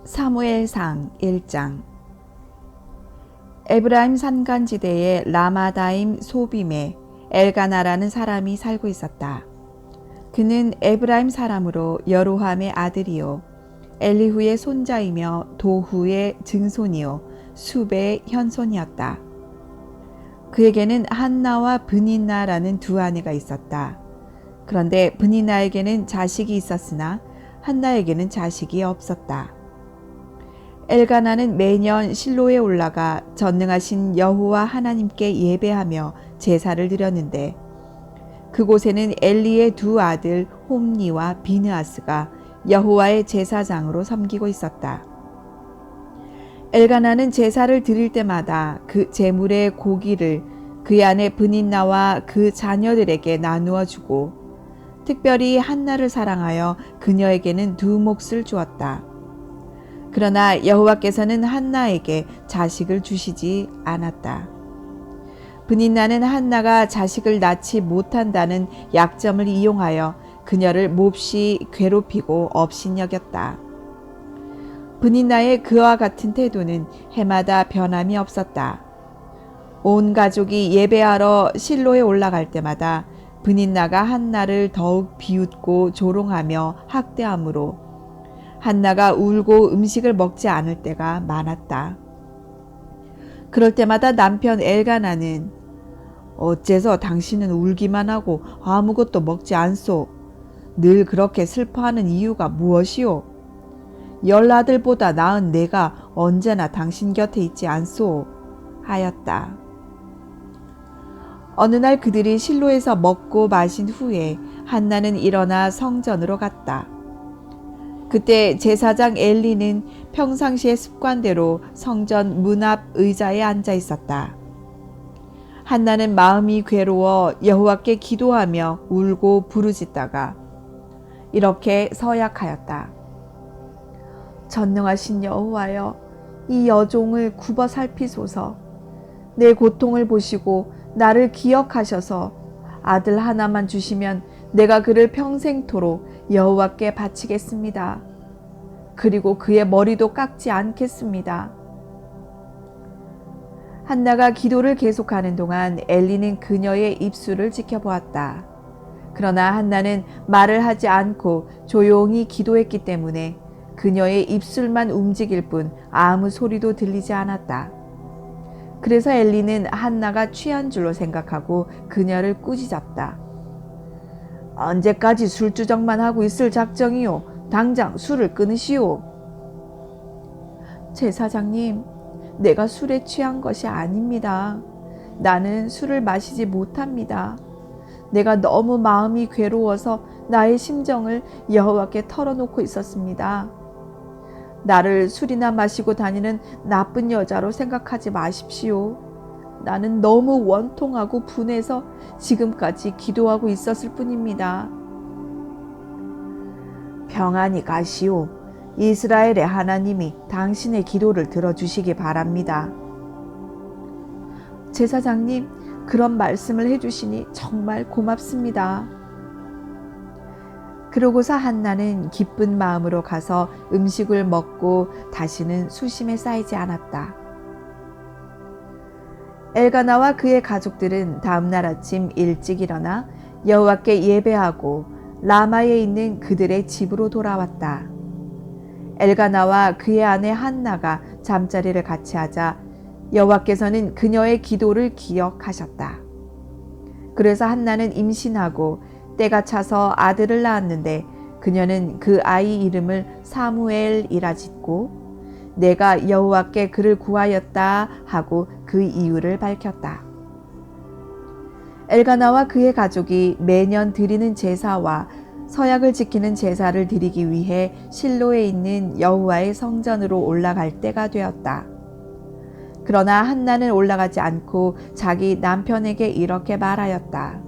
사무엘상 1장. 에브라임 산간지대의 라마다임 소빔에 엘가나라는 사람이 살고 있었다. 그는 에브라임 사람으로 여로함의 아들이요 엘리후의 손자이며 도후의 증손이요 수베의 현손이었다. 그에게는 한나와 브닌나라는 두 아내가 있었다. 그런데 브닌나에게는 자식이 있었으나 한나에게는 자식이 없었다. 엘가나는 매년 실로에 올라가 전능하신 여호와 하나님께 예배하며 제사를 드렸는데 그곳에는 엘리의 두 아들 홈니와 비느하스가 여호와의 제사장으로 섬기고 있었다. 엘가나는 제사를 드릴 때마다 그 제물의 고기를 그의 아내 브닌나와 그 자녀들에게 나누어 주고 특별히 한나를 사랑하여 그녀에게는 두 몫을 주었다. 그러나 여호와께서는 한나에게 자식을 주시지 않았다. 브닌나는 한나가 자식을 낳지 못한다는 약점을 이용하여 그녀를 몹시 괴롭히고 업신여겼다. 브닌나의 그와 같은 태도는 해마다 변함이 없었다. 온 가족이 예배하러 실로에 올라갈 때마다 브닌나가 한나를 더욱 비웃고 조롱하며 학대하므로 한나가 울고 음식을 먹지 않을 때가 많았다. 그럴 때마다 남편 엘가나는 어째서 당신은 울기만 하고 아무것도 먹지 않소? 늘 그렇게 슬퍼하는 이유가 무엇이오? 10아들보다 나은 내가 언제나 당신 곁에 있지 않소? 하였다. 어느 날 그들이 실로에서 먹고 마신 후에 한나는 일어나 성전으로 갔다. 그때 제사장 엘리는 평상시의 습관대로 성전 문 앞 의자에 앉아 있었다. 한나는 마음이 괴로워 여호와께 기도하며 울고 부르짖다가 이렇게 서약하였다. 전능하신 여호와여, 이 여종을 굽어 살피소서. 내 고통을 보시고 나를 기억하셔서 아들 하나만 주시면 내가 그를 평생토록 여호와께 바치겠습니다. 그리고 그의 머리도 깎지 않겠습니다. 한나가 기도를 계속하는 동안 엘리는 그녀의 입술을 지켜보았다. 그러나 한나는 말을 하지 않고 조용히 기도했기 때문에 그녀의 입술만 움직일 뿐 아무 소리도 들리지 않았다. 그래서 엘리는 한나가 취한 줄로 생각하고 그녀를 꾸짖었다. 언제까지 술주정만 하고 있을 작정이요? 당장 술을 끊으시오. 제사장님, 내가 술에 취한 것이 아닙니다. 나는 술을 마시지 못합니다. 내가 너무 마음이 괴로워서 나의 심정을 여호와께 털어놓고 있었습니다. 나를 술이나 마시고 다니는 나쁜 여자로 생각하지 마십시오. 나는 너무 원통하고 분해서 지금까지 기도하고 있었을 뿐입니다. 평안히 가시오. 이스라엘의 하나님이 당신의 기도를 들어주시기 바랍니다. 제사장님, 그런 말씀을 해주시니 정말 고맙습니다. 그러고서 한나는 기쁜 마음으로 가서 음식을 먹고 다시는 수심에 쌓이지 않았다. 엘가나와 그의 가족들은 다음날 아침 일찍 일어나 여호와께 예배하고 라마에 있는 그들의 집으로 돌아왔다. 엘가나와 그의 아내 한나가 잠자리를 같이 하자 여호와께서는 그녀의 기도를 기억하셨다. 그래서 한나는 임신하고 때가 차서 아들을 낳았는데 그녀는 그 아이 이름을 사무엘이라 짓고 내가 여호와께 그를 구하였다 하고 그 이유를 밝혔다. 엘가나와 그의 가족이 매년 드리는 제사와 서약을 지키는 제사를 드리기 위해 실로에 있는 여호와의 성전으로 올라갈 때가 되었다. 그러나 한나는 올라가지 않고 자기 남편에게 이렇게 말하였다.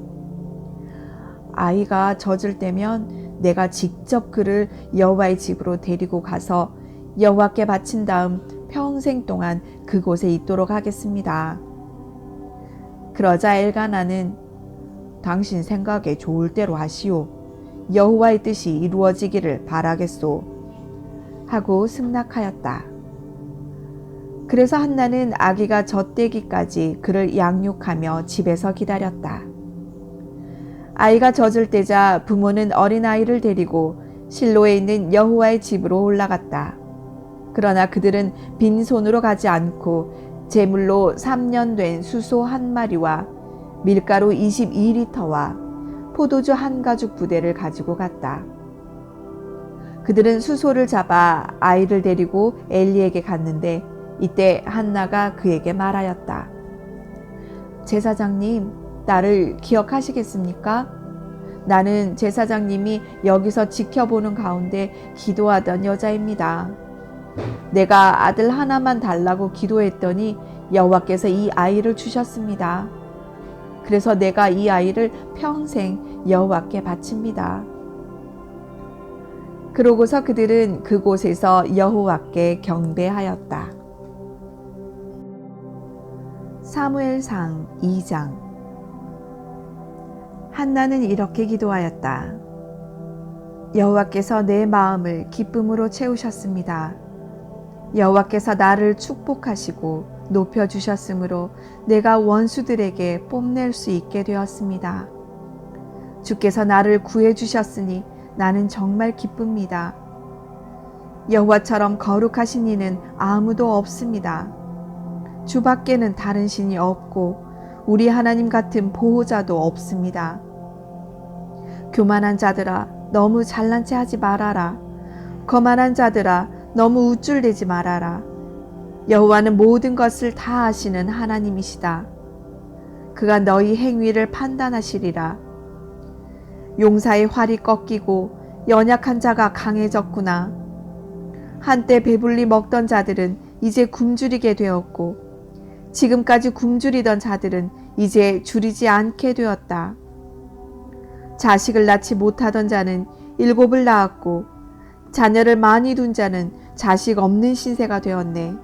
아이가 젖을 때면 내가 직접 그를 여호와의 집으로 데리고 가서 여호와께 바친 다음 평생 동안 그곳에 있도록 하겠습니다. 그러자 엘가나는 당신 생각에 좋을 대로 하시오. 여호와의 뜻이 이루어지기를 바라겠소. 하고 승낙하였다. 그래서 한나는 아기가 젖대기까지 그를 양육하며 집에서 기다렸다. 아이가 젖을 때자 부모는 어린아이를 데리고 실로에 있는 여호와의 집으로 올라갔다. 그러나 그들은 빈손으로 가지 않고 제물로 3년 된 수소 한 마리와 밀가루 22리터와 포도주 한 가죽 부대를 가지고 갔다. 그들은 수소를 잡아 아이를 데리고 엘리에게 갔는데 이때 한나가 그에게 말하였다. 제사장님, 나를 기억하시겠습니까? 나는 제사장님이 여기서 지켜보는 가운데 기도하던 여자입니다. 내가 아들 하나만 달라고 기도했더니 여호와께서 이 아이를 주셨습니다. 그래서 내가 이 아이를 평생 여호와께 바칩니다. 그러고서 그들은 그곳에서 여호와께 경배하였다. 사무엘상 2장. 한나는 이렇게 기도하였다. 여호와께서 내 마음을 기쁨으로 채우셨습니다. 여호와께서 나를 축복하시고 높여주셨으므로 내가 원수들에게 뽐낼 수 있게 되었습니다. 주께서 나를 구해주셨으니 나는 정말 기쁩니다. 여호와처럼 거룩하신 이는 아무도 없습니다. 주 밖에는 다른 신이 없고 우리 하나님 같은 보호자도 없습니다. 교만한 자들아, 너무 잘난 체 하지 말아라. 거만한 자들아, 너무 우쭐대지 말아라. 여호와는 모든 것을 다 아시는 하나님이시다. 그가 너희 행위를 판단하시리라. 용사의 활이 꺾이고 연약한 자가 강해졌구나. 한때 배불리 먹던 자들은 이제 굶주리게 되었고 지금까지 굶주리던 자들은 이제 줄이지 않게 되었다. 자식을 낳지 못하던 자는 7을 낳았고 자녀를 많이 둔 자는 자식 없는 신세가 되었네.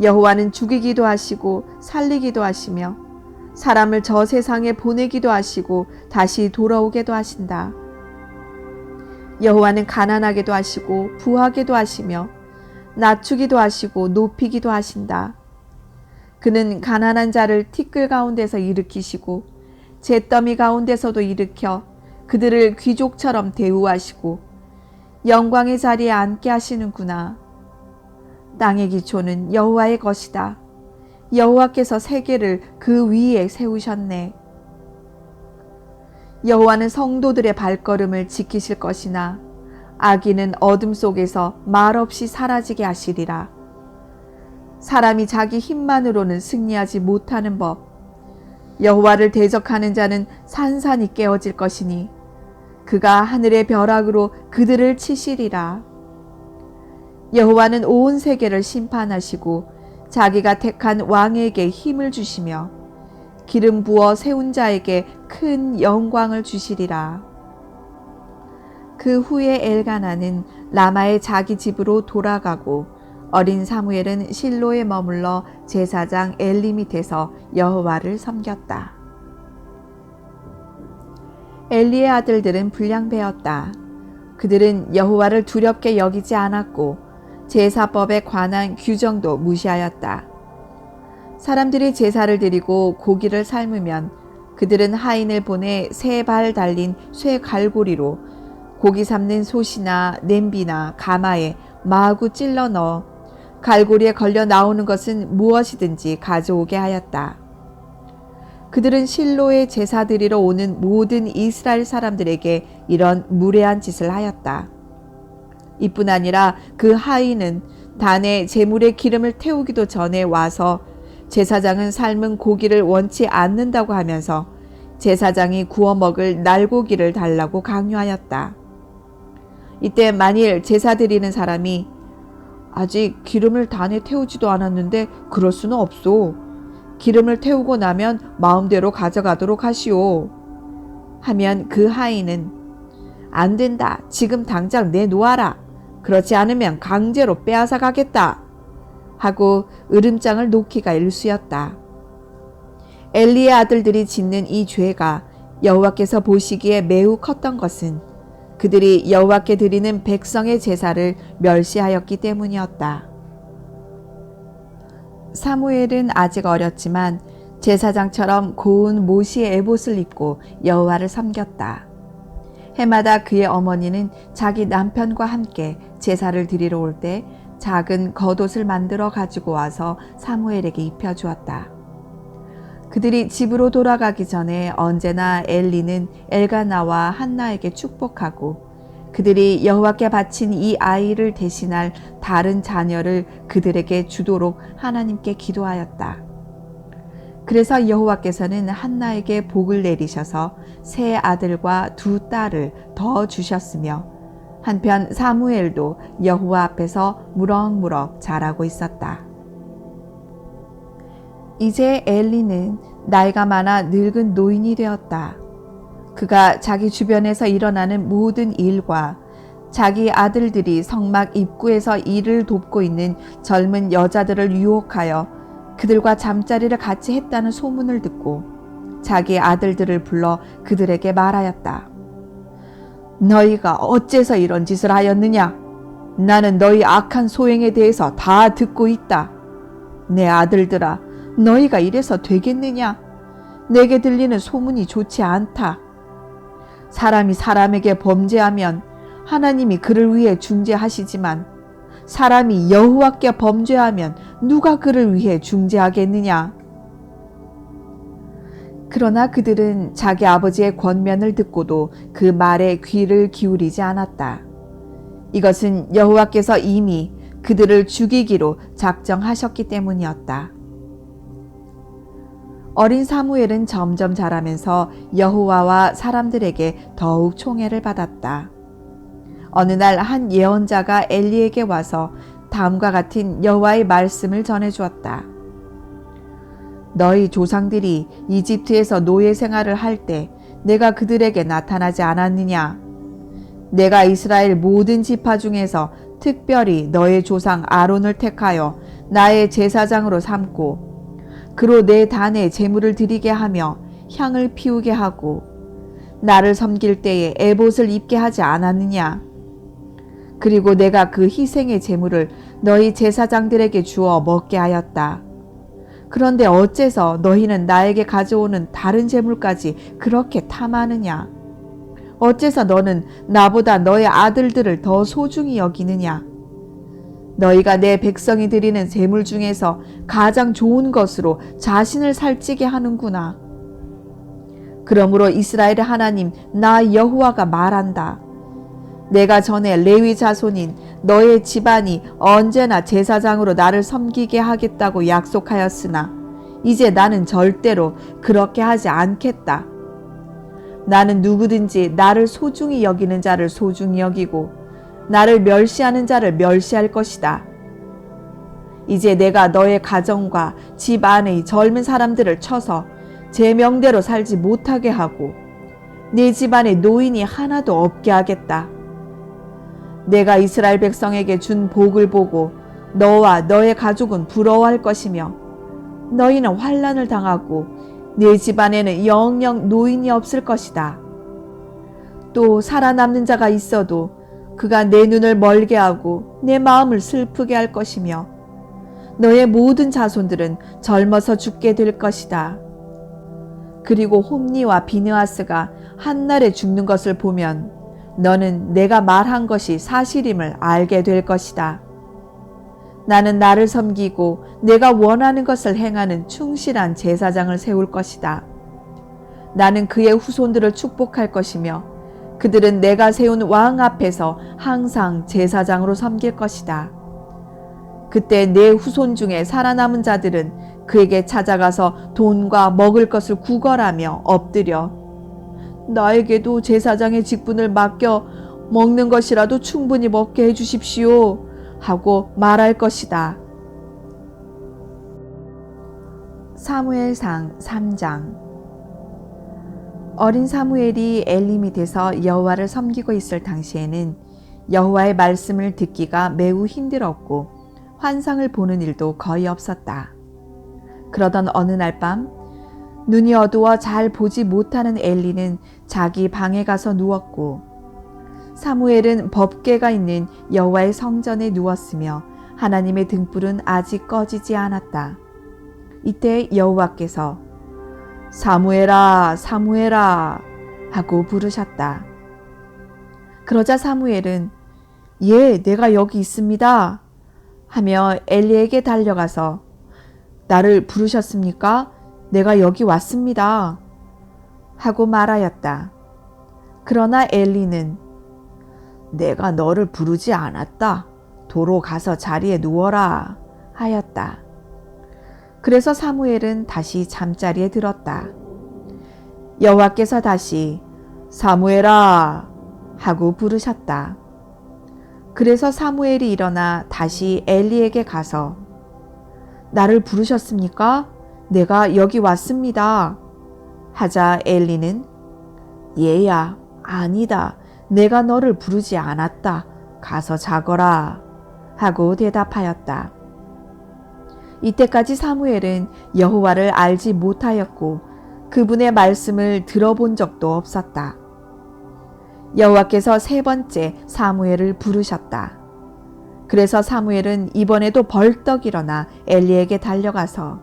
여호와는 죽이기도 하시고 살리기도 하시며 사람을 저 세상에 보내기도 하시고 다시 돌아오게도 하신다. 여호와는 가난하게도 하시고 부하게도 하시며 낮추기도 하시고 높이기도 하신다. 그는 가난한 자를 티끌 가운데서 일으키시고 잿더미 가운데서도 일으켜 그들을 귀족처럼 대우하시고 영광의 자리에 앉게 하시는구나. 땅의 기초는 여호와의 것이다. 여호와께서 세계를 그 위에 세우셨네. 여호와는 성도들의 발걸음을 지키실 것이나 악인은 어둠 속에서 말없이 사라지게 하시리라. 사람이 자기 힘만으로는 승리하지 못하는 법. 여호와를 대적하는 자는 산산이 깨어질 것이니 그가 하늘의 벼락으로 그들을 치시리라. 여호와는 온 세계를 심판하시고 자기가 택한 왕에게 힘을 주시며 기름 부어 세운 자에게 큰 영광을 주시리라. 그 후에 엘가나는 라마의 자기 집으로 돌아가고 어린 사무엘은 실로에 머물러 제사장 엘리 밑에서 여호와를 섬겼다. 엘리의 아들들은 불량배였다. 그들은 여호와를 두렵게 여기지 않았고 제사법에 관한 규정도 무시하였다. 사람들이 제사를 드리고 고기를 삶으면 그들은 하인을 보내 세 발 달린 쇠 갈고리로 고기 삶는 솥이나 냄비나 가마에 마구 찔러 넣어 갈고리에 걸려 나오는 것은 무엇이든지 가져오게 하였다. 그들은 실로에 제사 드리러 오는 모든 이스라엘 사람들에게 이런 무례한 짓을 하였다. 이뿐 아니라 그 하인은 단에 제물의 기름을 태우기도 전에 와서 제사장은 삶은 고기를 원치 않는다고 하면서 제사장이 구워 먹을 날고기를 달라고 강요하였다. 이때 만일 제사 드리는 사람이 아직 기름을 단에 태우지도 않았는데 그럴 수는 없소. 기름을 태우고 나면 마음대로 가져가도록 하시오. 하면 그 하인은 안 된다. 지금 당장 내놓아라. 그렇지 않으면 강제로 빼앗아 가겠다. 하고 으름장을 놓기가 일쑤였다. 엘리의 아들들이 짓는 이 죄가 여호와께서 보시기에 매우 컸던 것은 그들이 여호와께 드리는 백성의 제사를 멸시하였기 때문이었다. 사무엘은 아직 어렸지만 제사장처럼 고운 모시의 에봇을 입고 여호와를 섬겼다. 해마다 그의 어머니는 자기 남편과 함께 제사를 드리러 올 때 작은 겉옷을 만들어 가지고 와서 사무엘에게 입혀주었다. 그들이 집으로 돌아가기 전에 언제나 엘리는 엘가나와 한나에게 축복하고 그들이 여호와께 바친 이 아이를 대신할 다른 자녀를 그들에게 주도록 하나님께 기도하였다. 그래서 여호와께서는 한나에게 복을 내리셔서 세 아들과 두 딸을 더 주셨으며 한편 사무엘도 여호와 앞에서 무럭무럭 자라고 있었다. 이제 엘리는 나이가 많아 늙은 노인이 되었다. 그가 자기 주변에서 일어나는 모든 일과 자기 아들들이 성막 입구에서 일을 돕고 있는 젊은 여자들을 유혹하여 그들과 잠자리를 같이 했다는 소문을 듣고 자기 아들들을 불러 그들에게 말하였다. 너희가 어째서 이런 짓을 하였느냐? 나는 너희 악한 소행에 대해서 다 듣고 있다. 내 아들들아, 너희가 이래서 되겠느냐? 내게 들리는 소문이 좋지 않다. 사람이 사람에게 범죄하면 하나님이 그를 위해 중재하시지만 사람이 여호와께 범죄하면 누가 그를 위해 중재하겠느냐? 그러나 그들은 자기 아버지의 권면을 듣고도 그 말에 귀를 기울이지 않았다. 이것은 여호와께서 이미 그들을 죽이기로 작정하셨기 때문이었다. 어린 사무엘은 점점 자라면서 여호와와 사람들에게 더욱 총애를 받았다. 어느 날 한 예언자가 엘리에게 와서 다음과 같은 여호와의 말씀을 전해주었다. 너희 조상들이 이집트에서 노예 생활을 할 때 내가 그들에게 나타나지 않았느냐? 내가 이스라엘 모든 지파 중에서 특별히 너의 조상 아론을 택하여 나의 제사장으로 삼고 그로 내 단에 제물을 드리게 하며 향을 피우게 하고 나를 섬길 때에 에봇을 입게 하지 않았느냐? 그리고 내가 그 희생의 제물을 너희 제사장들에게 주어 먹게 하였다. 그런데 어째서 너희는 나에게 가져오는 다른 제물까지 그렇게 탐하느냐? 어째서 너는 나보다 너의 아들들을 더 소중히 여기느냐? 너희가 내 백성이 드리는 제물 중에서 가장 좋은 것으로 자신을 살찌게 하는구나. 그러므로 이스라엘의 하나님 나 여호와가 말한다. 내가 전에 레위 자손인 너의 집안이 언제나 제사장으로 나를 섬기게 하겠다고 약속하였으나 이제 나는 절대로 그렇게 하지 않겠다. 나는 누구든지 나를 소중히 여기는 자를 소중히 여기고 나를 멸시하는 자를 멸시할 것이다. 이제 내가 너의 가정과 집 안의 젊은 사람들을 쳐서 제 명대로 살지 못하게 하고 네 집안에 노인이 하나도 없게 하겠다. 내가 이스라엘 백성에게 준 복을 보고 너와 너의 가족은 부러워할 것이며 너희는 환난을 당하고 네 집안에는 영영 노인이 없을 것이다. 또 살아남는 자가 있어도 그가 내 눈을 멀게 하고 내 마음을 슬프게 할 것이며 너의 모든 자손들은 젊어서 죽게 될 것이다. 그리고 홈니와 비느하스가 한날에 죽는 것을 보면 너는 내가 말한 것이 사실임을 알게 될 것이다. 나는 나를 섬기고 내가 원하는 것을 행하는 충실한 제사장을 세울 것이다. 나는 그의 후손들을 축복할 것이며 그들은 내가 세운 왕 앞에서 항상 제사장으로 섬길 것이다. 그때 내 후손 중에 살아남은 자들은 그에게 찾아가서 돈과 먹을 것을 구걸하며 엎드려 나에게도 제사장의 직분을 맡겨 먹는 것이라도 충분히 먹게 해주십시오 하고 말할 것이다. 사무엘상 3장. 어린 사무엘이 엘리 밑에서 여호와를 섬기고 있을 당시에는 여호와의 말씀을 듣기가 매우 힘들었고 환상을 보는 일도 거의 없었다. 그러던 어느 날 밤 눈이 어두워 잘 보지 못하는 엘리는 자기 방에 가서 누웠고 사무엘은 법궤가 있는 여호와의 성전에 누웠으며 하나님의 등불은 아직 꺼지지 않았다. 이때 여호와께서 사무엘아, 사무엘아 하고 부르셨다. 그러자 사무엘은 예, 내가 여기 있습니다 하며 엘리에게 달려가서 나를 부르셨습니까? 내가 여기 왔습니다 하고 말하였다. 그러나 엘리는 내가 너를 부르지 않았다. 도로 가서 자리에 누워라 하였다. 그래서 사무엘은 다시 잠자리에 들었다. 여호와께서 다시 사무엘아 하고 부르셨다. 그래서 사무엘이 일어나 다시 엘리에게 가서 나를 부르셨습니까? 내가 여기 왔습니다 하자 엘리는 얘야, 아니다. 내가 너를 부르지 않았다. 가서 자거라 하고 대답하였다. 이때까지 사무엘은 여호와를 알지 못하였고 그분의 말씀을 들어본 적도 없었다. 여호와께서 세 번째 사무엘을 부르셨다. 그래서 사무엘은 이번에도 벌떡 일어나 엘리에게 달려가서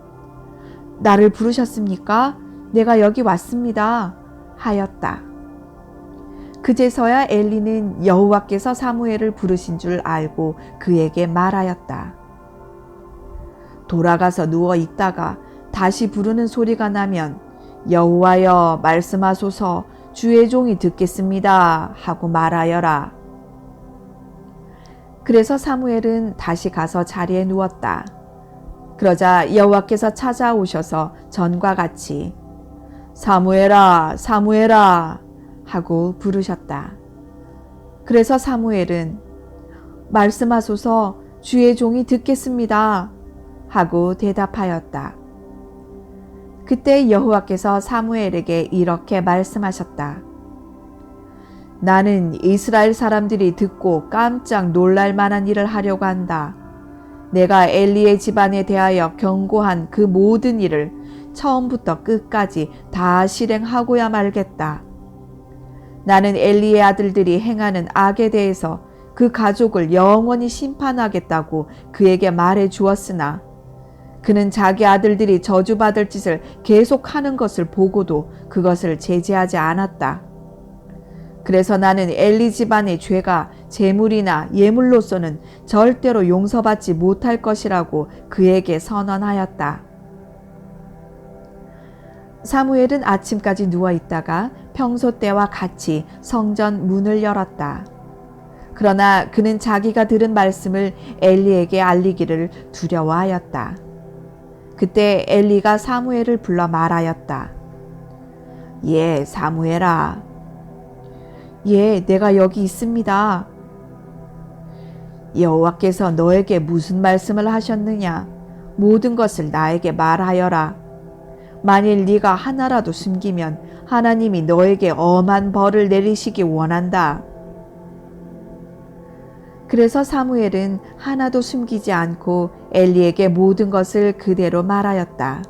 나를 부르셨습니까? 내가 여기 왔습니다 하였다. 그제서야 엘리는 여호와께서 사무엘을 부르신 줄 알고 그에게 말하였다. 돌아가서 누워 있다가 다시 부르는 소리가 나면 여호와여 말씀하소서 주의 종이 듣겠습니다 하고 말하여라. 그래서 사무엘은 다시 가서 자리에 누웠다. 그러자 여호와께서 찾아오셔서 전과 같이 사무엘아, 사무엘아 하고 부르셨다. 그래서 사무엘은 말씀하소서 주의 종이 듣겠습니다 하고 대답하였다. 그때 여호와께서 사무엘에게 이렇게 말씀하셨다. 나는 이스라엘 사람들이 듣고 깜짝 놀랄 만한 일을 하려고 한다. 내가 엘리의 집안에 대하여 경고한 그 모든 일을 처음부터 끝까지 다 실행하고야 말겠다. 나는 엘리의 아들들이 행하는 악에 대해서 그 가족을 영원히 심판하겠다고 그에게 말해 주었으나 그는 자기 아들들이 저주받을 짓을 계속하는 것을 보고도 그것을 제지하지 않았다. 그래서 나는 엘리 집안의 죄가 제물이나 예물로서는 절대로 용서받지 못할 것이라고 그에게 선언하였다. 사무엘은 아침까지 누워 있다가 평소 때와 같이 성전 문을 열었다. 그러나 그는 자기가 들은 말씀을 엘리에게 알리기를 두려워하였다. 그때 엘리가 사무엘을 불러 말하였다. 예, 사무엘아. 예, 내가 여기 있습니다. 여호와께서 너에게 무슨 말씀을 하셨느냐? 모든 것을 나에게 말하여라. 만일 네가 하나라도 숨기면 하나님이 너에게 엄한 벌을 내리시기 원한다. 그래서 사무엘은 하나도 숨기지 않고 엘리에게 모든 것을 그대로 말하였다.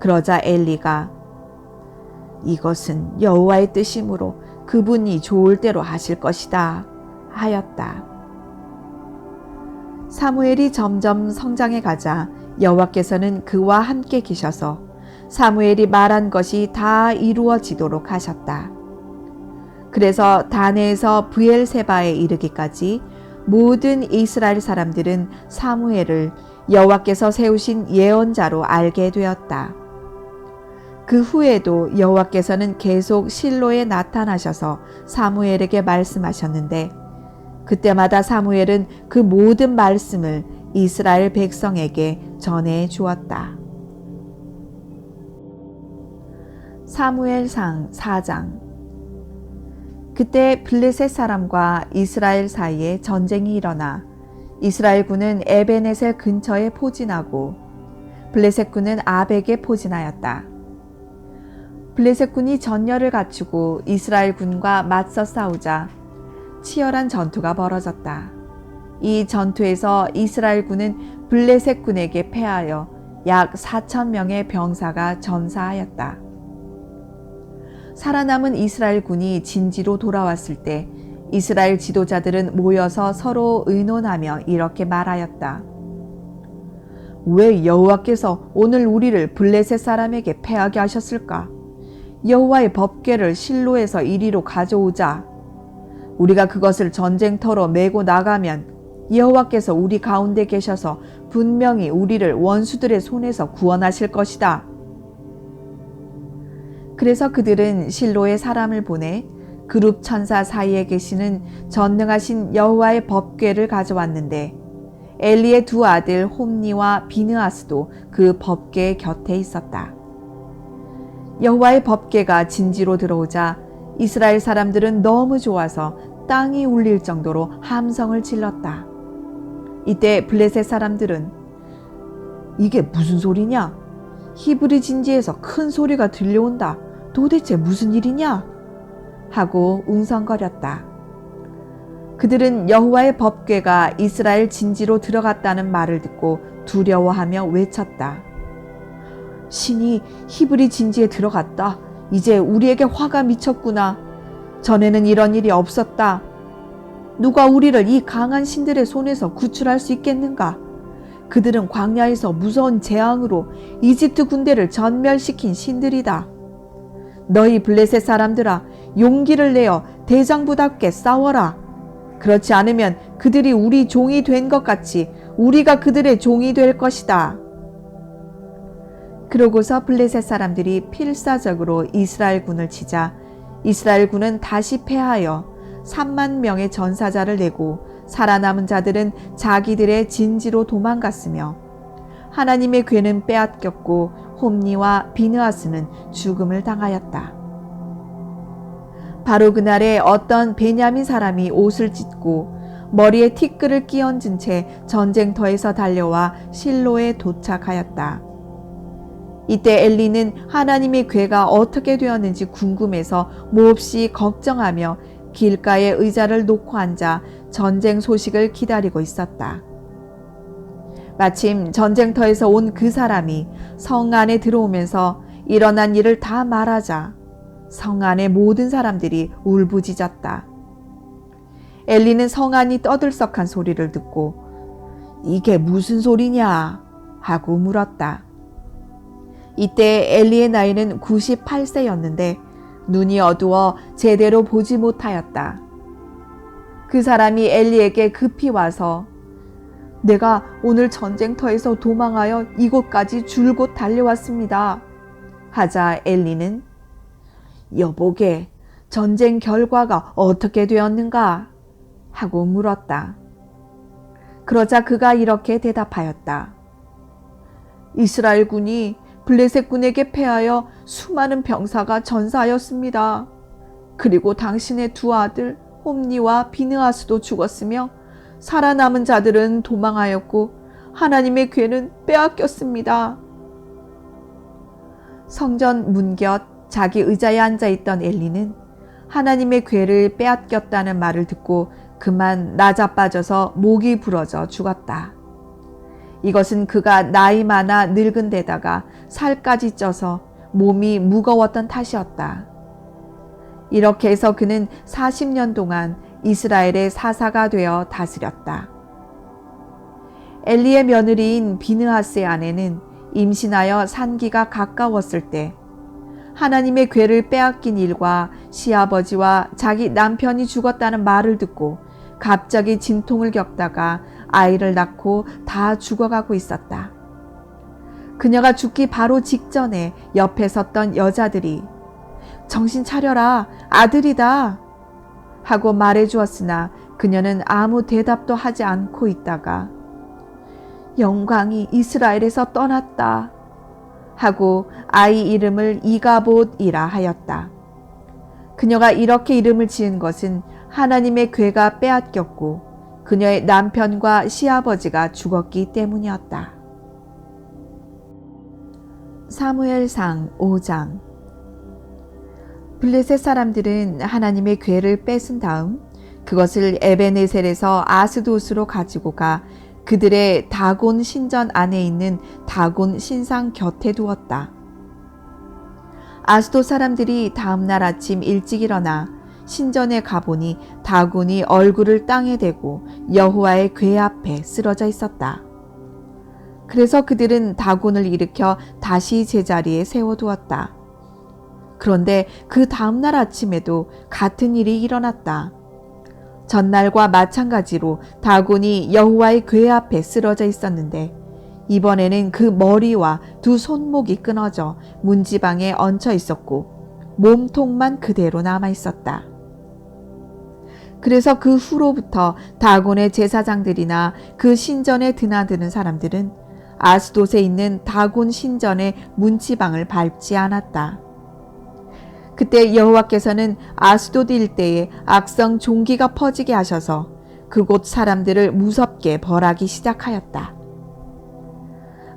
그러자 엘리가 이것은 여호와의 뜻이므로 그분이 좋을 대로 하실 것이다 하였다. 사무엘이 점점 성장해 가자 여호와께서는 그와 함께 계셔서 사무엘이 말한 것이 다 이루어지도록 하셨다. 그래서 다네에서 브엘세바에 이르기까지 모든 이스라엘 사람들은 사무엘을 여호와께서 세우신 예언자로 알게 되었다. 그 후에도 여호와께서는 계속 실로에 나타나셔서 사무엘에게 말씀하셨는데 그때마다 사무엘은 그 모든 말씀을 이스라엘 백성에게 전해 주었다. 사무엘상 4장. 그때 블레셋 사람과 이스라엘 사이에 전쟁이 일어나 이스라엘군은 에베넷의 근처에 포진하고 블레셋군은 아벡에 포진하였다. 블레셋군이 전열을 갖추고 이스라엘군과 맞서 싸우자 치열한 전투가 벌어졌다. 이 전투에서 이스라엘군은 블레셋군에게 패하여 약 4,000명의 병사가 전사하였다. 살아남은 이스라엘군이 진지로 돌아왔을 때 이스라엘 지도자들은 모여서 서로 의논하며 이렇게 말하였다. 왜 여호와께서 오늘 우리를 블레셋 사람에게 패하게 하셨을까? 여호와의 법궤를 실로에서 이리로 가져오자. 우리가 그것을 전쟁터로 메고 나가면 여호와께서 우리 가운데 계셔서 분명히 우리를 원수들의 손에서 구원하실 것이다. 그래서 그들은 실로에 사람을 보내 그룹 천사 사이에 계시는 전능하신 여호와의 법궤를 가져왔는데 엘리의 두 아들 홈니와 비느하스도 그 법궤 곁에 있었다. 여호와의 법궤가 진지로 들어오자 이스라엘 사람들은 너무 좋아서 땅이 울릴 정도로 함성을 질렀다. 이때 블레셋 사람들은 이게 무슨 소리냐? 히브리 진지에서 큰 소리가 들려온다. 도대체 무슨 일이냐? 하고 웅성거렸다. 그들은 여호와의 법궤가 이스라엘 진지로 들어갔다는 말을 듣고 두려워하며 외쳤다. 신이 히브리 진지에 들어갔다. 이제 우리에게 화가 미쳤구나. 전에는 이런 일이 없었다. 누가 우리를 이 강한 신들의 손에서 구출할 수 있겠는가? 그들은 광야에서 무서운 재앙으로 이집트 군대를 전멸시킨 신들이다. 너희 블레셋 사람들아, 용기를 내어 대장부답게 싸워라. 그렇지 않으면 그들이 우리 종이 된 것 같이 우리가 그들의 종이 될 것이다. 그러고서 블레셋 사람들이 필사적으로 이스라엘 군을 치자 이스라엘 군은 다시 패하여 3만 명의 전사자를 내고 살아남은 자들은 자기들의 진지로 도망갔으며 하나님의 궤는 빼앗겼고 홈니와 비느하스는 죽음을 당하였다. 바로 그날에 어떤 베냐민 사람이 옷을 찢고 머리에 티끌을 끼얹은 채 전쟁터에서 달려와 실로에 도착하였다. 이때 엘리는 하나님의 궤가 어떻게 되었는지 궁금해서 몹시 걱정하며 길가에 의자를 놓고 앉아 전쟁 소식을 기다리고 있었다. 마침 전쟁터에서 온 그 사람이 성 안에 들어오면서 일어난 일을 다 말하자 성 안의 모든 사람들이 울부짖었다. 엘리는 성 안이 떠들썩한 소리를 듣고 이게 무슨 소리냐 하고 물었다. 이때 엘리의 나이는 98세였는데 눈이 어두워 제대로 보지 못하였다. 그 사람이 엘리에게 급히 와서 내가 오늘 전쟁터에서 도망하여 이곳까지 줄곧 달려왔습니다. 하자 엘리는 여보게 전쟁 결과가 어떻게 되었는가? 하고 물었다. 그러자 그가 이렇게 대답하였다. 이스라엘 군이 블레셋 군에게 패하여 수많은 병사가 전사하였습니다. 그리고 당신의 두 아들 홈니와 비느하스도 죽었으며 살아남은 자들은 도망하였고 하나님의 궤는 빼앗겼습니다. 성전 문 곁 자기 의자에 앉아있던 엘리는 하나님의 궤를 빼앗겼다는 말을 듣고 그만 나자빠져서 목이 부러져 죽었다. 이것은 그가 나이 많아 늙은 데다가 살까지 쪄서 몸이 무거웠던 탓이었다. 이렇게 해서 그는 40년 동안 이스라엘의 사사가 되어 다스렸다. 엘리의 며느리인 비느하스의 아내는 임신하여 산기가 가까웠을 때 하나님의 궤를 빼앗긴 일과 시아버지와 자기 남편이 죽었다는 말을 듣고 갑자기 진통을 겪다가 아이를 낳고 다 죽어가고 있었다. 그녀가 죽기 바로 직전에 옆에 섰던 여자들이 정신 차려라, 아들이다 하고 말해 주었으나 그녀는 아무 대답도 하지 않고 있다가 영광이 이스라엘에서 떠났다 하고 아이 이름을 이가봇이라 하였다. 그녀가 이렇게 이름을 지은 것은 하나님의 궤가 빼앗겼고 그녀의 남편과 시아버지가 죽었기 때문이었다. 사무엘상 5장. 블레셋 사람들은 하나님의 궤를 뺏은 다음 그것을 에베네셀에서 아스돗으로 가지고 가 그들의 다곤 신전 안에 있는 다곤 신상 곁에 두었다. 아스돗 사람들이 다음 날 아침 일찍 일어나 신전에 가보니 다곤이 얼굴을 땅에 대고 여호와의 궤 앞에 쓰러져 있었다. 그래서 그들은 다곤을 일으켜 다시 제자리에 세워두었다. 그런데 그 다음날 아침에도 같은 일이 일어났다. 전날과 마찬가지로 다곤이 여호와의 궤 앞에 쓰러져 있었는데 이번에는 그 머리와 두 손목이 끊어져 문지방에 얹혀 있었고 몸통만 그대로 남아 있었다. 그래서 그 후로부터 다곤의 제사장들이나 그 신전에 드나드는 사람들은 아스돗에 있는 다곤 신전의 문지방을 밟지 않았다. 그때 여호와께서는 아스돗 일대에 악성 종기가 퍼지게 하셔서 그곳 사람들을 무섭게 벌하기 시작하였다.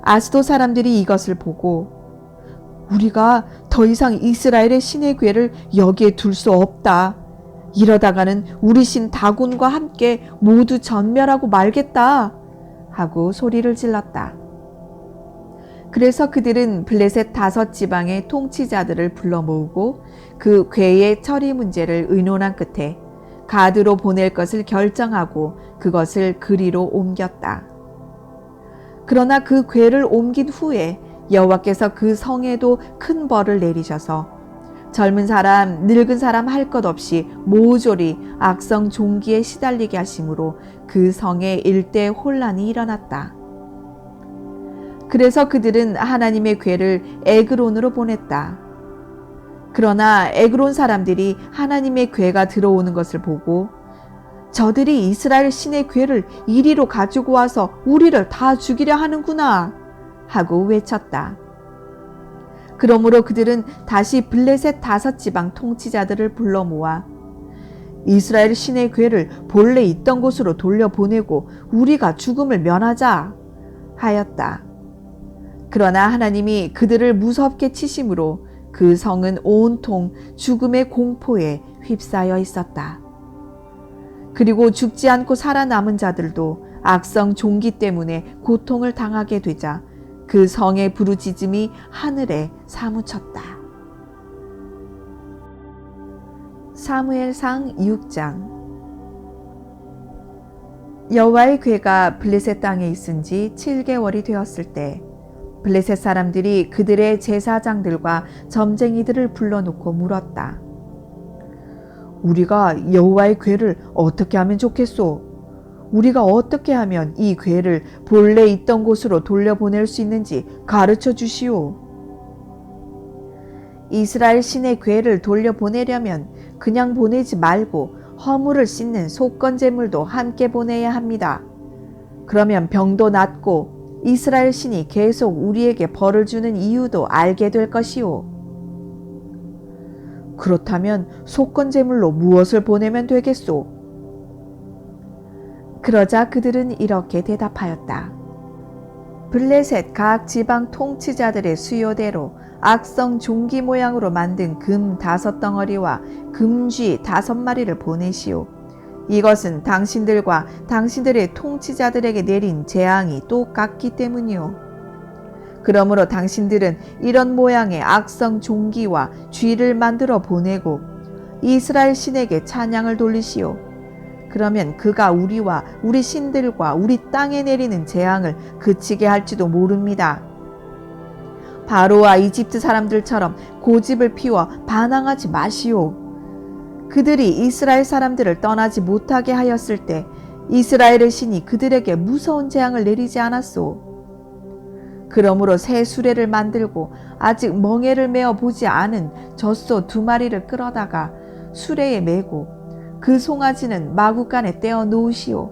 아스돗 사람들이 이것을 보고 우리가 더 이상 이스라엘의 신의 궤를 여기에 둘 수 없다. 이러다가는 우리 신 다곤과 함께 모두 전멸하고 말겠다. 하고 소리를 질렀다. 그래서 그들은 블레셋 5지방의 통치자들을 불러 모으고 그 궤의 처리 문제를 의논한 끝에 가드로 보낼 것을 결정하고 그것을 그리로 옮겼다. 그러나 그 궤를 옮긴 후에 여호와께서 그 성에도 큰 벌을 내리셔서 젊은 사람, 늙은 사람 할 것 없이 모조리 악성 종기에 시달리게 하심으로 그 성에 일대 혼란이 일어났다. 그래서 그들은 하나님의 궤를 에그론으로 보냈다. 그러나 에그론 사람들이 하나님의 궤가 들어오는 것을 보고 저들이 이스라엘 신의 궤를 이리로 가지고 와서 우리를 다 죽이려 하는구나 하고 외쳤다. 그러므로 그들은 다시 블레셋 5지방 통치자들을 불러 모아 이스라엘 신의 궤를 본래 있던 곳으로 돌려보내고 우리가 죽음을 면하자 하였다. 그러나 하나님이 그들을 무섭게 치심으로 그 성은 온통 죽음의 공포에 휩싸여 있었다. 그리고 죽지 않고 살아남은 자들도 악성 종기 때문에 고통을 당하게 되자 그 성의 부르짖음이 하늘에 사무쳤다. 사무엘상 6장. 여호와의 궤가 블레셋 땅에 있은 지 7개월이 되었을 때 블레셋 사람들이 그들의 제사장들과 점쟁이들을 불러놓고 물었다. 우리가 여호와의 궤를 어떻게 하면 좋겠소? 우리가 어떻게 하면 이 궤를 본래 있던 곳으로 돌려보낼 수 있는지 가르쳐 주시오. 이스라엘 신의 궤를 돌려보내려면 그냥 보내지 말고 허물을 씻는 속건제물도 함께 보내야 합니다. 그러면 병도 낫고 이스라엘 신이 계속 우리에게 벌을 주는 이유도 알게 될 것이오. 그렇다면 속건제물로 무엇을 보내면 되겠소? 그러자 그들은 이렇게 대답하였다. 블레셋 각 지방 통치자들의 수요대로 악성 종기 모양으로 만든 금 5덩어리와 금쥐 5마리를 보내시오. 이것은 당신들과 당신들의 통치자들에게 내린 재앙이 똑같기 때문이오. 그러므로 당신들은 이런 모양의 악성 종기와 쥐를 만들어 보내고 이스라엘 신에게 찬양을 돌리시오. 그러면 그가 우리와 우리 신들과 우리 땅에 내리는 재앙을 그치게 할지도 모릅니다. 바로와 이집트 사람들처럼 고집을 피워 반항하지 마시오. 그들이 이스라엘 사람들을 떠나지 못하게 하였을 때 이스라엘의 신이 그들에게 무서운 재앙을 내리지 않았소. 그러므로 새 수레를 만들고 아직 멍에를 메어 보지 않은 젖소 2마리를 끌어다가 수레에 메고 그 송아지는 마구간에 떼어 놓으시오.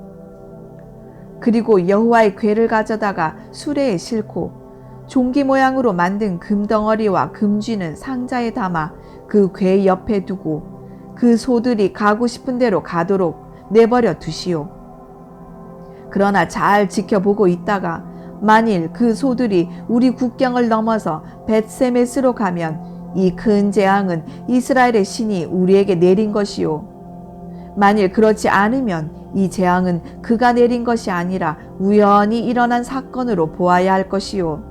그리고 여호와의 궤를 가져다가 수레에 싣고 종기 모양으로 만든 금덩어리와 금쥐는 상자에 담아 그 궤 옆에 두고 그 소들이 가고 싶은 대로 가도록 내버려 두시오. 그러나 잘 지켜보고 있다가 만일 그 소들이 우리 국경을 넘어서 벳세메스로 가면 이 큰 재앙은 이스라엘의 신이 우리에게 내린 것이요. 만일 그렇지 않으면 이 재앙은 그가 내린 것이 아니라 우연히 일어난 사건으로 보아야 할 것이요.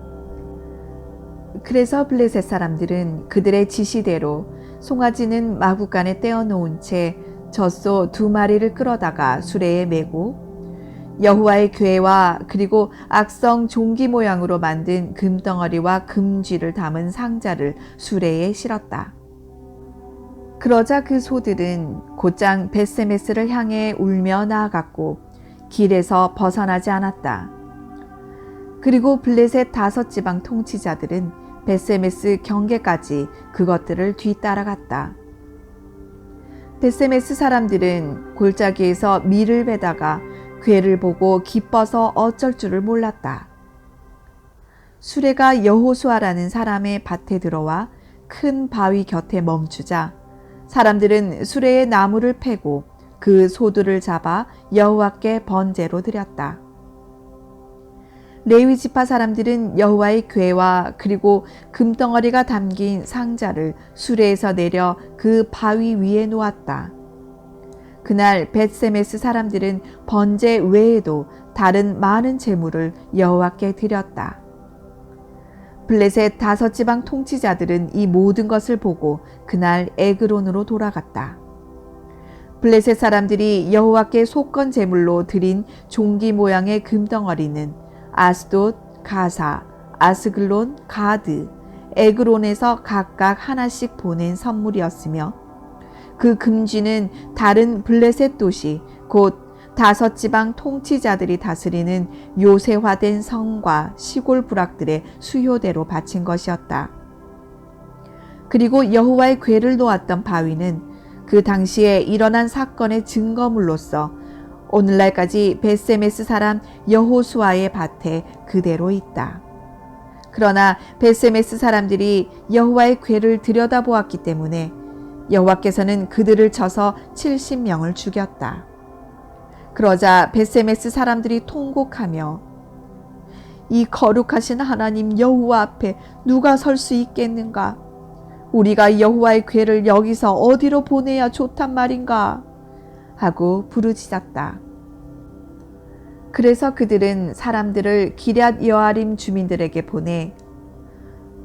그래서 블레셋 사람들은 그들의 지시대로 송아지는 마구간에 떼어놓은 채 젖소 2마리를 끌어다가 수레에 메고 여호와의 궤와 그리고 악성 종기 모양으로 만든 금덩어리와 금쥐를 담은 상자를 수레에 실었다. 그러자 그 소들은 곧장 벳세메스를 향해 울며 나아갔고 길에서 벗어나지 않았다. 그리고 블레셋 5지방 통치자들은 벳세메스 경계까지 그것들을 뒤따라갔다. 벳세메스 사람들은 골짜기에서 밀을 베다가 궤를 보고 기뻐서 어쩔 줄을 몰랐다. 수레가 여호수아라는 사람의 밭에 들어와 큰 바위 곁에 멈추자 사람들은 수레에 나무를 패고 그 소들을 잡아 여호와께 번제로 드렸다. 레위 지파 사람들은 여호와의 궤와 그리고 금덩어리가 담긴 상자를 수레에서 내려 그 바위 위에 놓았다. 그날 벳세메스 사람들은 번제 외에도 다른 많은 제물을 여호와께 드렸다. 블레셋 5지방 통치자들은 이 모든 것을 보고 그날 에그론으로 돌아갔다. 블레셋 사람들이 여호와께 속건 제물로 드린 종기 모양의 금덩어리는 아스돗, 가사, 아스글론, 가드, 에그론에서 각각 하나씩 보낸 선물이었으며 그 금쥐는 다른 블레셋 도시 곧 5지방 통치자들이 다스리는 요새화된 성과 시골 부락들의 수효대로 바친 것이었다. 그리고 여호와의 궤를 놓았던 바위는 그 당시에 일어난 사건의 증거물로서 오늘날까지 벳세메스 사람 여호수아의 밭에 그대로 있다. 그러나 벳세메스 사람들이 여호와의 궤를 들여다보았기 때문에 여호와께서는 그들을 쳐서 70명을 죽였다. 그러자 벳세메스 사람들이 통곡하며 이 거룩하신 하나님 여호와 앞에 누가 설 수 있겠는가? 우리가 여호와의 궤를 여기서 어디로 보내야 좋단 말인가? 하고 부르짖었다. 그래서 그들은 사람들을 기럇 여아림 주민들에게 보내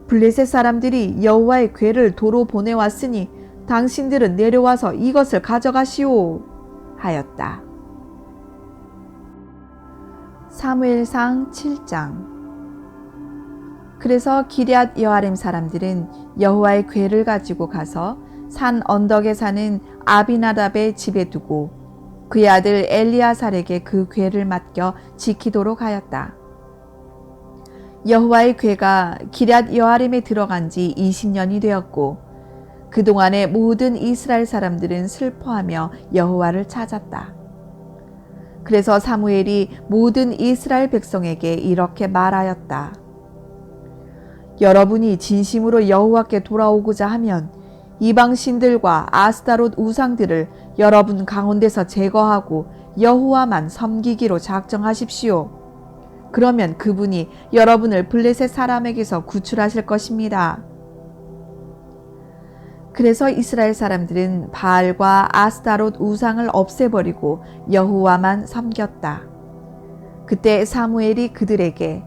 블레셋 사람들이 여호와의 궤를 도로 보내왔으니 당신들은 내려와서 이것을 가져가시오 하였다. 사무엘상 7장. 그래서 기럇 여아림 사람들은 여호와의 궤를 가지고 가서 산 언덕에 사는 아비나답의 집에 두고 그의 아들 엘리아살에게 그 궤를 맡겨 지키도록 하였다. 여호와의 궤가 기럇 여아림에 들어간 지 20년이 되었고 그동안의 모든 이스라엘 사람들은 슬퍼하며 여호와를 찾았다. 그래서 사무엘이 모든 이스라엘 백성에게 이렇게 말하였다. 여러분이 진심으로 여호와께 돌아오고자 하면 이방 신들과 아스타롯 우상들을 여러분 가운데서 제거하고 여호와만 섬기기로 작정하십시오. 그러면 그분이 여러분을 블레셋 사람에게서 구출하실 것입니다. 그래서 이스라엘 사람들은 바알과 아스타롯 우상을 없애버리고 여호와만 섬겼다. 그때 사무엘이 그들에게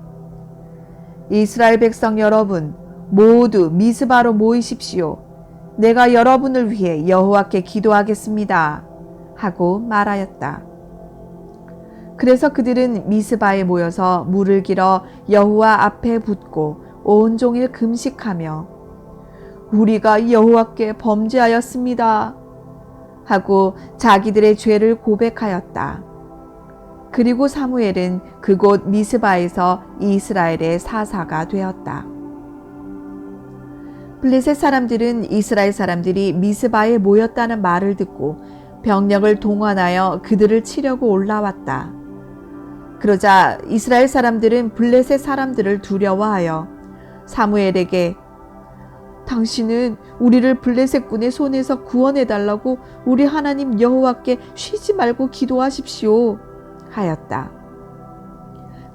이스라엘 백성 여러분 모두 미스바로 모이십시오. 내가 여러분을 위해 여호와께 기도하겠습니다. 하고 말하였다. 그래서 그들은 미스바에 모여서 물을 길어 여호와 앞에 붓고 온종일 금식하며 우리가 여호와께 범죄하였습니다. 하고 자기들의 죄를 고백하였다. 그리고 사무엘은 그곳 미스바에서 이스라엘의 사사가 되었다. 블레셋 사람들은 이스라엘 사람들이 미스바에 모였다는 말을 듣고 병력을 동원하여 그들을 치려고 올라왔다. 그러자 이스라엘 사람들은 블레셋 사람들을 두려워하여 사무엘에게 당신은 우리를 블레셋군의 손에서 구원해달라고 우리 하나님 여호와께 쉬지 말고 기도하십시오 하였다.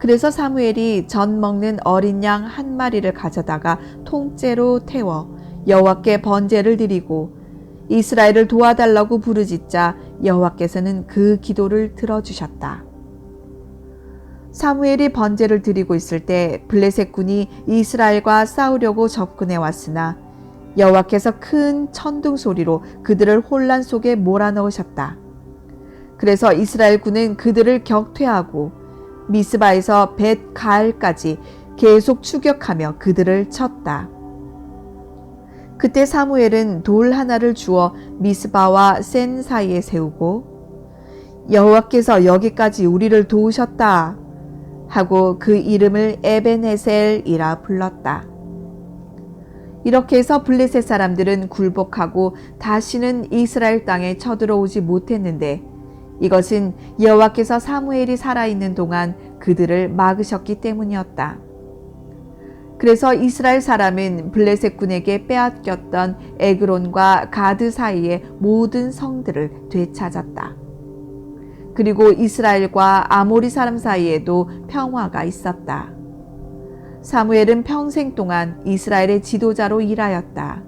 그래서 사무엘이 전 먹는 어린 양 1마리를 가져다가 통째로 태워 여호와께 번제를 드리고 이스라엘을 도와달라고 부르짖자 여호와께서는 그 기도를 들어주셨다. 사무엘이 번제를 드리고 있을 때 블레셋 군이 이스라엘과 싸우려고 접근해 왔으나 여호와께서 큰 천둥 소리로 그들을 혼란 속에 몰아넣으셨다. 그래서 이스라엘 군은 그들을 격퇴하고 미스바에서 벳 가알까지 계속 추격하며 그들을 쳤다. 그때 사무엘은 돌 하나를 주어 미스바와 센 사이에 세우고 여호와께서 여기까지 우리를 도우셨다 하고 그 이름을 에벤헤셀이라 불렀다. 이렇게 해서 블레셋 사람들은 굴복하고 다시는 이스라엘 땅에 쳐들어오지 못했는데 이것은 여호와께서 사무엘이 살아있는 동안 그들을 막으셨기 때문이었다. 그래서 이스라엘 사람은 블레셋 군에게 빼앗겼던 에그론과 가드 사이의 모든 성들을 되찾았다. 그리고 이스라엘과 아모리 사람 사이에도 평화가 있었다. 사무엘은 평생 동안 이스라엘의 지도자로 일하였다.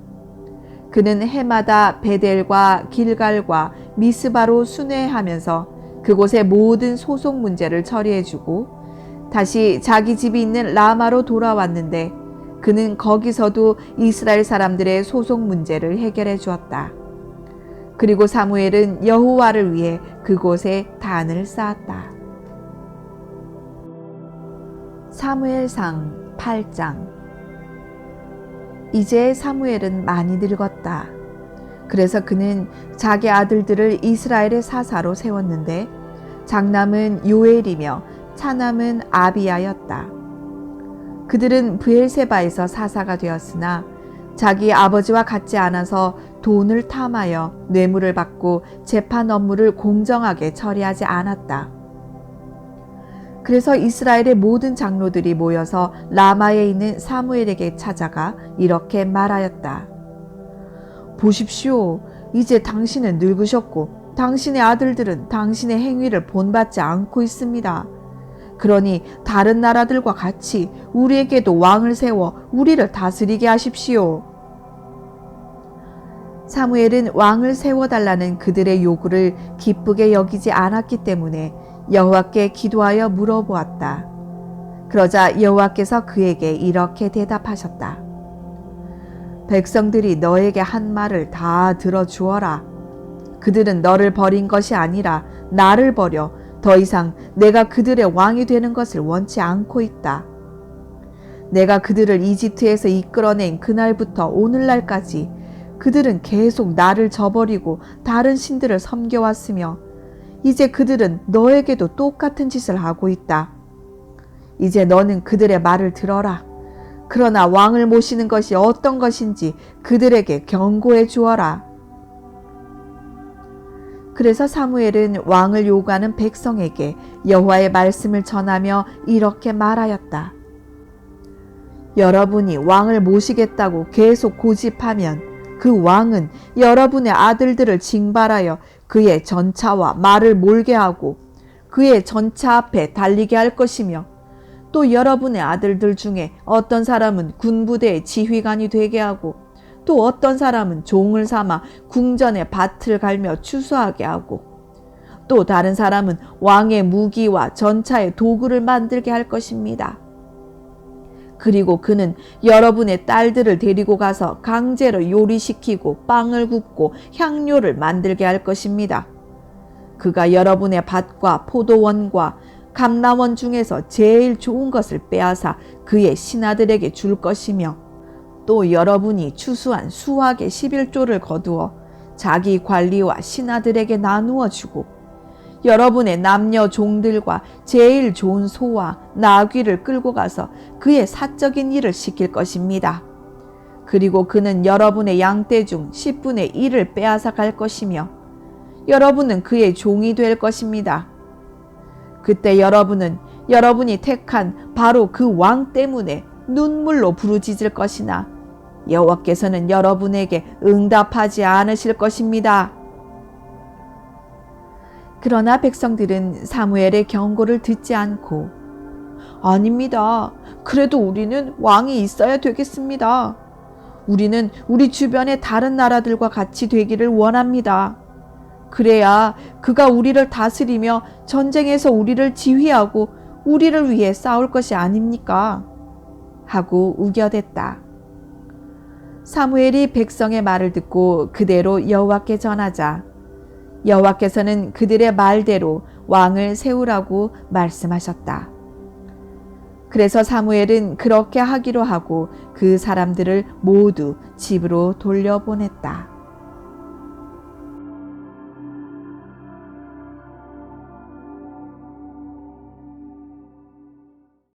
그는 해마다 베델과 길갈과 미스바로 순회하면서 그곳의 모든 소송 문제를 처리해주고 다시 자기 집이 있는 라마로 돌아왔는데 그는 거기서도 이스라엘 사람들의 소송 문제를 해결해 주었다. 그리고 사무엘은 여호와를 위해 그곳에 단을 쌓았다. 사무엘상 8장. 이제 사무엘은 많이 늙었다. 그래서 그는 자기 아들들을 이스라엘의 사사로 세웠는데 장남은 요엘이며 차남은 아비야였다. 그들은 브엘세바에서 사사가 되었으나 자기 아버지와 같지 않아서 돈을 탐하여 뇌물을 받고 재판 업무를 공정하게 처리하지 않았다. 그래서 이스라엘의 모든 장로들이 모여서 라마에 있는 사무엘에게 찾아가 이렇게 말하였다. 보십시오. 이제 당신은 늙으셨고 당신의 아들들은 당신의 행위를 본받지 않고 있습니다. 그러니 다른 나라들과 같이 우리에게도 왕을 세워 우리를 다스리게 하십시오. 사무엘은 왕을 세워달라는 그들의 요구를 기쁘게 여기지 않았기 때문에 여호와께 기도하여 물어보았다. 그러자 여호와께서 그에게 이렇게 대답하셨다. 백성들이 너에게 한 말을 다 들어주어라. 그들은 너를 버린 것이 아니라 나를 버려 더 이상 내가 그들의 왕이 되는 것을 원치 않고 있다. 내가 그들을 이집트에서 이끌어낸 그날부터 오늘날까지 그들은 계속 나를 저버리고 다른 신들을 섬겨왔으며 이제 그들은 너에게도 똑같은 짓을 하고 있다. 이제 너는 그들의 말을 들어라. 그러나 왕을 모시는 것이 어떤 것인지 그들에게 경고해 주어라. 그래서 사무엘은 왕을 요구하는 백성에게 여호와의 말씀을 전하며 이렇게 말하였다. 여러분이 왕을 모시겠다고 계속 고집하면 그 왕은 여러분의 아들들을 징발하여 그의 전차와 말을 몰게 하고 그의 전차 앞에 달리게 할 것이며 또 여러분의 아들들 중에 어떤 사람은 군부대의 지휘관이 되게 하고 또 어떤 사람은 종을 삼아 궁전에 밭을 갈며 추수하게 하고 또 다른 사람은 왕의 무기와 전차의 도구를 만들게 할 것입니다. 그리고 그는 여러분의 딸들을 데리고 가서 강제로 요리시키고 빵을 굽고 향료를 만들게 할 것입니다. 그가 여러분의 밭과 포도원과 감람원 중에서 제일 좋은 것을 빼앗아 그의 신하들에게 줄 것이며 또 여러분이 추수한 수확의 11조를 거두어 자기 관리와 신하들에게 나누어 주고 여러분의 남녀 종들과 제일 좋은 소와 나귀를 끌고 가서 그의 사적인 일을 시킬 것입니다. 그리고 그는 여러분의 양떼 중 10분의 1을 빼앗아 갈 것이며 여러분은 그의 종이 될 것입니다. 그때 여러분은 여러분이 택한 바로 그 왕 때문에 눈물로 부르짖을 것이나 여호와께서는 여러분에게 응답하지 않으실 것입니다. 그러나 백성들은 사무엘의 경고를 듣지 않고 아닙니다. 그래도 우리는 왕이 있어야 되겠습니다. 우리는 우리 주변의 다른 나라들과 같이 되기를 원합니다. 그래야 그가 우리를 다스리며 전쟁에서 우리를 지휘하고 우리를 위해 싸울 것이 아닙니까? 하고 우겨댔다. 사무엘이 백성의 말을 듣고 그대로 여호와께 전하자 여호와께서는 그들의 말대로 왕을 세우라고 말씀하셨다. 그래서 사무엘은 그렇게 하기로 하고 그 사람들을 모두 집으로 돌려보냈다.